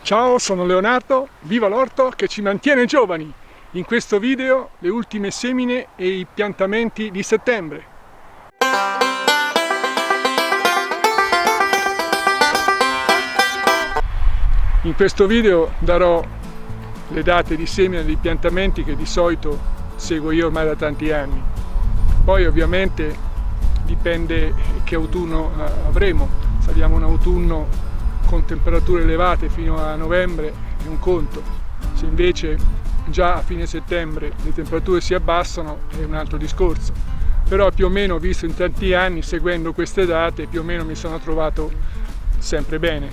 Ciao, sono Leonardo, viva l'orto che ci mantiene giovani! In questo video le ultime semine e i piantamenti di settembre. In questo video darò le date di semine e di piantamenti che di solito seguo io ormai da tanti anni. Poi ovviamente dipende che autunno avremo. Se abbiamo un autunno con temperature elevate fino a novembre è un conto, se invece già a fine settembre le temperature si abbassano è un altro discorso. Però più o meno, visto in tanti anni, seguendo queste date, più o meno mi sono trovato sempre bene.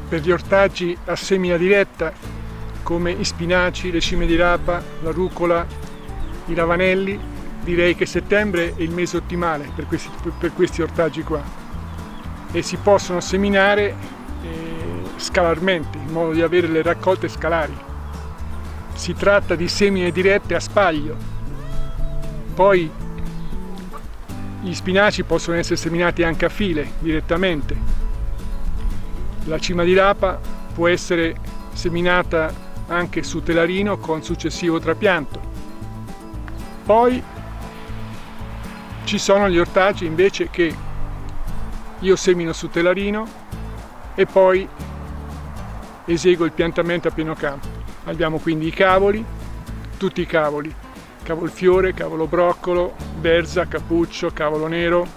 Per gli ortaggi a semina diretta come i spinaci, le cime di rapa, la rucola, i ravanelli, direi che settembre è il mese ottimale per questi ortaggi qua. E si possono seminare scalarmente, in modo di avere le raccolte scalari. Si tratta di semine dirette a spaglio. Poi gli spinaci possono essere seminati anche a file, direttamente. La cima di rapa può essere seminata anche su telarino con successivo trapianto. Poi ci sono gli ortaggi invece che io semino su telarino e poi eseguo il piantamento a pieno campo. Abbiamo quindi i cavoli, tutti i cavoli, cavolfiore, cavolo broccolo, berza, cappuccio, cavolo nero.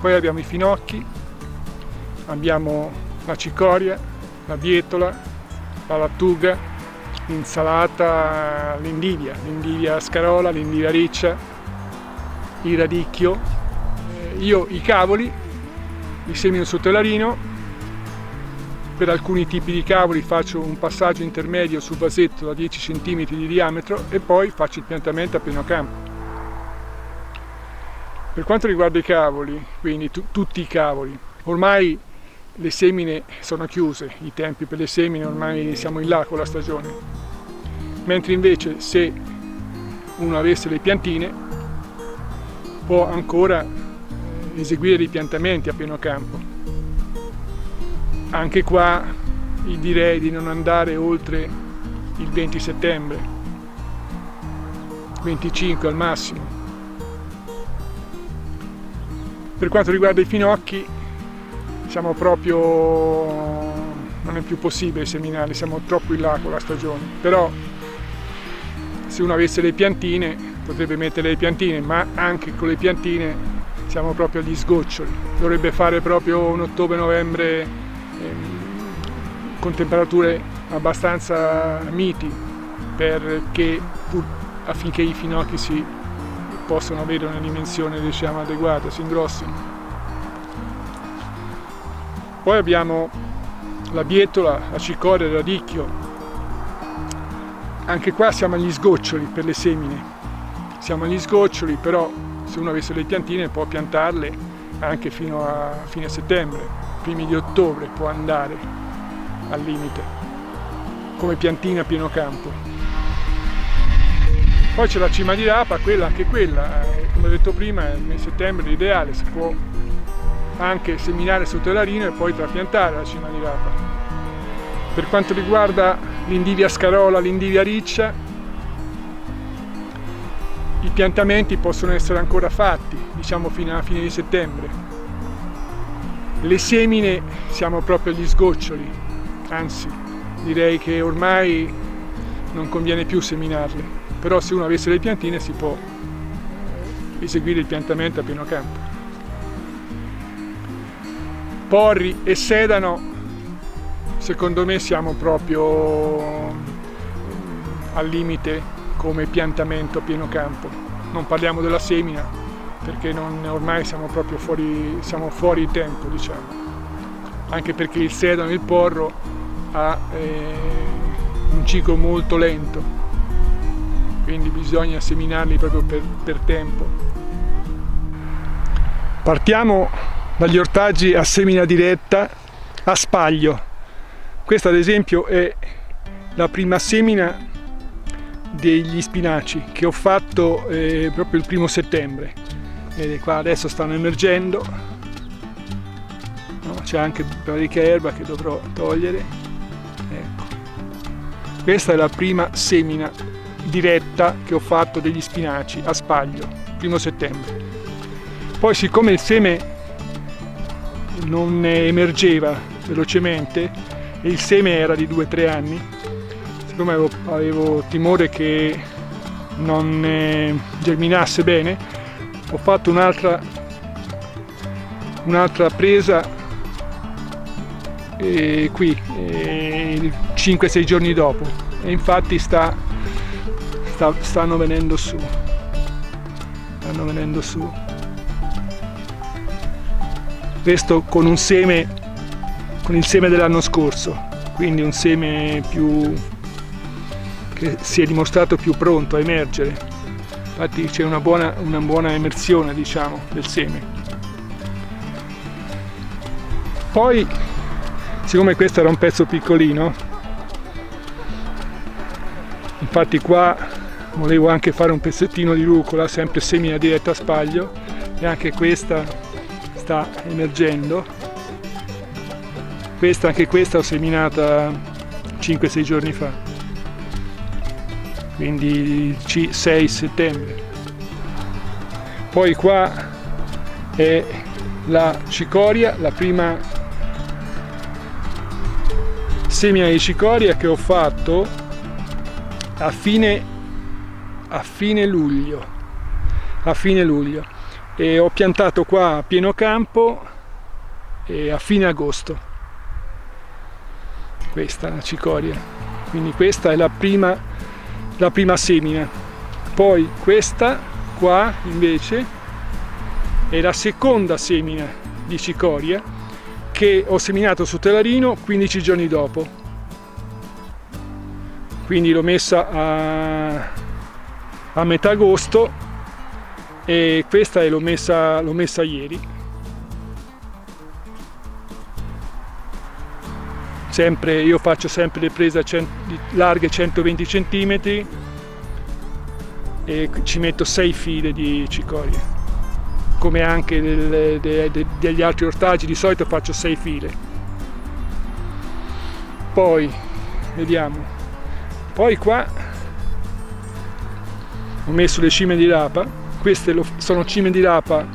Poi abbiamo i finocchi, abbiamo la cicoria, la bietola, la lattuga, l'insalata, l'indivia scarola, l'indivia riccia, il radicchio. Io i cavoli li semino su telarino. Per alcuni tipi di cavoli faccio un passaggio intermedio sul vasetto da 10 cm di diametro e poi faccio il piantamento a pieno campo. Per quanto riguarda i cavoli, quindi tutti i cavoli, ormai le semine sono chiuse, i tempi per le semine ormai siamo in là con la stagione. Mentre invece se uno avesse le piantine può ancora eseguire dei piantamenti a pieno campo. Anche qua direi di non andare oltre il 20 settembre, 25 al massimo. Per quanto riguarda i finocchi siamo proprio, non è più possibile seminarli, siamo troppo in là con la stagione. Però se uno avesse le piantine potrebbe mettere le piantine, ma anche con le piantine siamo proprio agli sgoccioli. Dovrebbe fare proprio un ottobre-novembre con temperature abbastanza miti affinché i finocchi si possano avere una dimensione, diciamo, adeguata, si ingrossino. Poi abbiamo la bietola, la cicoria, il radicchio. Anche qua siamo agli sgoccioli per le semine. Siamo agli sgoccioli, però se uno avesse le piantine può piantarle anche fino a fine settembre, primi di ottobre può andare al limite, come piantine a pieno campo. Poi c'è la cima di rapa, anche quella, come ho detto prima, nel settembre è l'ideale, si può anche seminare su telarino e poi trapiantare la cima di rapa. Per quanto riguarda l'indivia scarola, l'indivia riccia, i piantamenti possono essere ancora fatti, diciamo fino alla fine di settembre. Le semine siamo proprio agli sgoccioli, anzi direi che ormai non conviene più seminarle, però se uno avesse le piantine si può eseguire il piantamento a pieno campo. Porri e sedano, secondo me siamo proprio al limite come piantamento a pieno campo. Non parliamo della semina perché ormai siamo proprio fuori tempo, diciamo. Anche perché il sedano e il porro ha un ciclo molto lento, quindi bisogna seminarli proprio per tempo. Partiamo dagli ortaggi a semina diretta a spaglio. Questa ad esempio è la prima semina degli spinaci che ho fatto proprio il 1° settembre. Vedete qua adesso stanno emergendo, no? C'è anche parecchia erba che dovrò togliere. Ecco. Questa è la prima semina diretta che ho fatto degli spinaci a spaglio, 1° settembre. Poi, siccome il seme non emergeva velocemente e il seme era di 2-3 anni, siccome avevo timore che non germinasse bene, ho fatto un'altra presa qui 5-6 giorni dopo, e infatti stanno venendo su. Questo con il seme dell'anno scorso, quindi un seme che si è dimostrato più pronto a emergere. Infatti c'è una buona emersione, diciamo, del seme. Poi, siccome questo era un pezzo piccolino, infatti qua volevo anche fare un pezzettino di rucola, sempre semina diretta a spaglio, e anche questa sta emergendo. Anche questa ho seminata 5-6 giorni fa, quindi 6 settembre. Poi qua è la cicoria, la prima semina di cicoria che ho fatto a fine luglio, e ho piantato qua a pieno campo a fine agosto. Questa è la cicoria, quindi questa è la prima semina. Poi questa qua invece è la seconda semina di cicoria che ho seminato su telarino 15 giorni dopo, quindi l'ho messa a metà agosto, e questa l'ho messa ieri. Io faccio sempre le prese larghe 120 cm e ci metto 6 file di cicoria, come anche degli altri ortaggi. Di solito faccio 6 file. Poi vediamo, poi qua ho messo le cime di rapa. Queste sono cime di rapa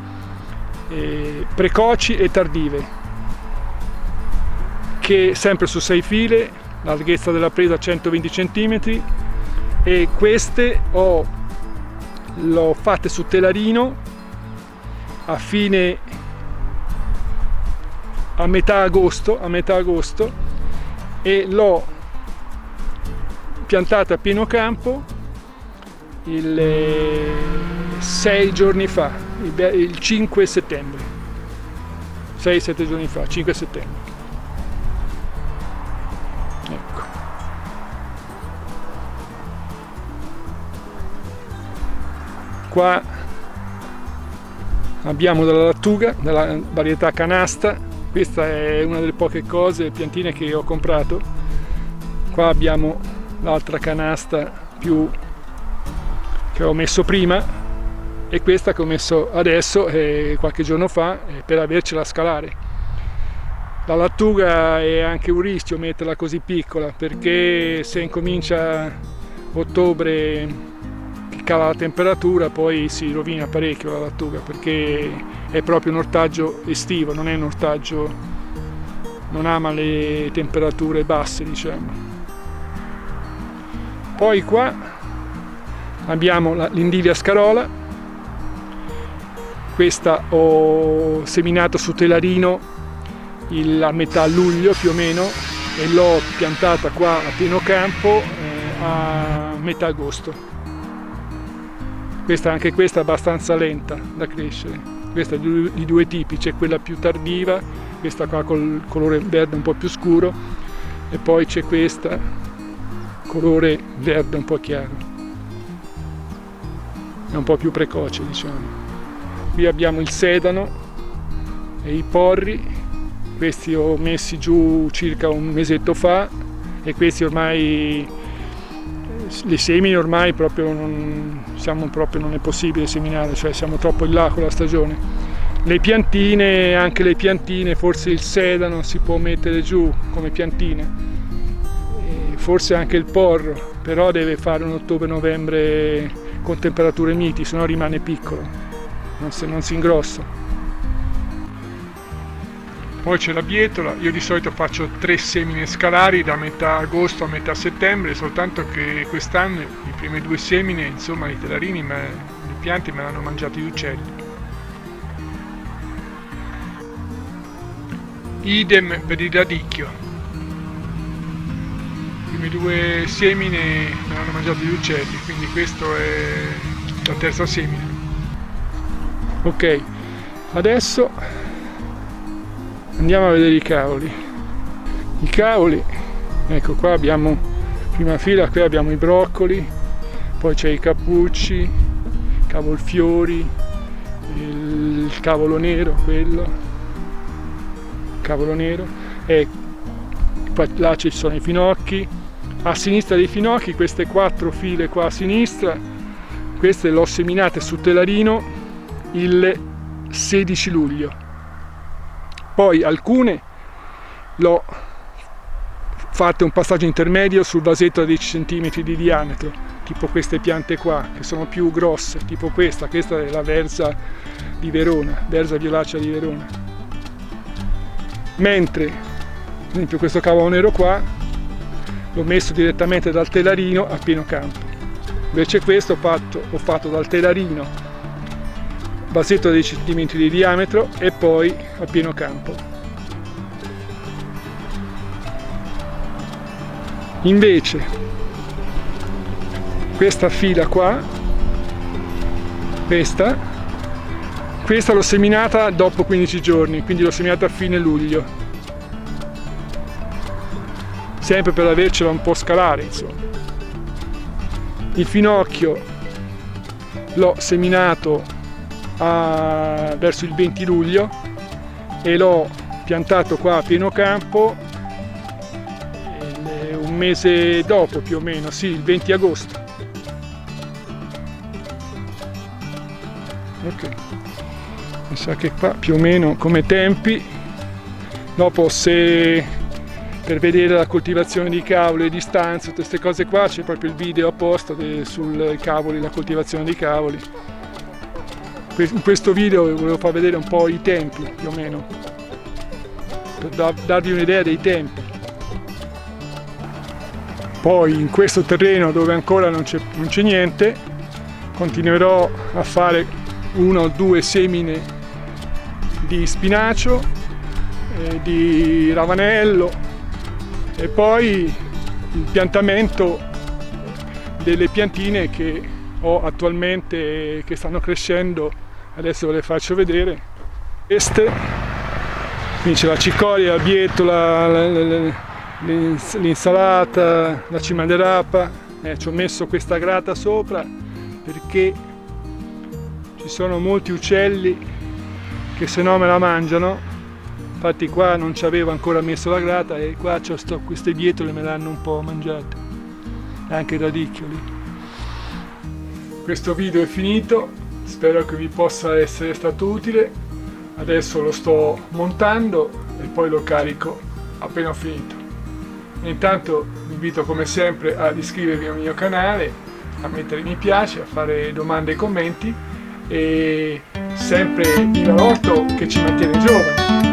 precoci e tardive, che sempre su 6 file, larghezza della presa 120 cm, e queste l'ho fatte su telarino a metà agosto, e l'ho piantata a pieno campo il 6 giorni fa, il 5 settembre, 6-7 giorni fa, 5 settembre. Ecco. Qua abbiamo della lattuga, della varietà canasta. Questa è una delle poche piantine che ho comprato. Qua abbiamo l'altra canasta che ho messo prima, e questa che ho messo adesso, qualche giorno fa, per avercela a scalare. La lattuga è anche un rischio metterla così piccola, perché se incomincia ottobre, che cala la temperatura, poi si rovina parecchio la lattuga, perché è proprio un ortaggio estivo, non è un ortaggio, non ama le temperature basse, diciamo. Poi qua abbiamo l'Indivia scarola. Questa ho seminato su telarino a metà luglio più o meno, e l'ho piantata qua a pieno campo a metà agosto. Anche questa è abbastanza lenta da crescere. Questa è di due tipi, c'è quella più tardiva, questa qua col colore verde un po' più scuro, e poi c'è questa colore verde un po' chiaro, è un po' più precoce, diciamo. Qui abbiamo il sedano e i porri. Questi ho messi giù circa un mesetto fa, e questi ormai, le semine ormai proprio non è possibile seminare, cioè siamo troppo in là con la stagione. Le piantine, anche le piantine, forse il sedano si può mettere giù come piantine, e forse anche il porro, però deve fare un ottobre-novembre con temperature miti, se no rimane piccolo, non si ingrossa. Poi c'è la bietola. Io di solito faccio 3 semine scalari da metà agosto a metà settembre, soltanto che quest'anno i primi 2 semine, insomma, i telarini, le piante me l'hanno mangiati gli uccelli. Idem per il radicchio. Le prime 2 semine me l'hanno mangiato gli uccelli, quindi questo è la terza semina. Ok, adesso andiamo a vedere i cavoli. I cavoli, ecco qua abbiamo, prima fila, qui abbiamo i broccoli, poi c'è i cappucci, cavolfiori, il cavolo nero, quello. Cavolo nero, e poi là ci sono i finocchi. A sinistra dei finocchi, queste 4 file qua a sinistra, queste l'ho seminate su telarino il 16 luglio. Poi alcune l'ho fatte un passaggio intermedio sul vasetto a 10 cm di diametro, tipo queste piante qua che sono più grosse, tipo questa è la Verza di Verona, Verza violacea di Verona. Mentre, ad esempio, questo cavolo nero qua l'ho messo direttamente dal telarino a pieno campo. Invece questo ho fatto dal telarino, vasetto da 10 cm di diametro, e poi a pieno campo. Invece questa fila qua, questa l'ho seminata dopo 15 giorni, quindi l'ho seminata a fine luglio, sempre per avercela un po' scalare, insomma. Il finocchio l'ho seminato verso il 20 luglio e l'ho piantato qua a pieno campo un mese dopo, più o meno, sì, il 20 agosto. Ok. Mi sa che qua più o meno come tempi. Dopo, se per vedere la coltivazione di cavoli, le distanze, tutte queste cose qua, c'è proprio il video apposta sul cavoli, la coltivazione dei cavoli. In questo video volevo far vedere un po' i tempi, più o meno, per darvi un'idea dei tempi. Poi in questo terreno dove ancora non c'è niente, continuerò a fare 1 o 2 semine di spinacio, di ravanello, e poi il piantamento delle piantine che ho attualmente, che stanno crescendo. Adesso ve le faccio vedere. Queste, quindi c'è la cicoria, la bietola, l'insalata, la cima di rapa. Ci ho messo questa grata sopra perché ci sono molti uccelli che se no me la mangiano. Infatti qua non ci avevo ancora messo la grata e qua queste bietole me l'hanno un po' mangiate, anche i radicchioli. Questo video è finito, spero che vi possa essere stato utile. Adesso lo sto montando e poi lo carico appena ho finito. Intanto vi invito come sempre ad iscrivervi al mio canale, a mettere mi piace, a fare domande e commenti, e sempre viva l'orto che ci mantiene giovani!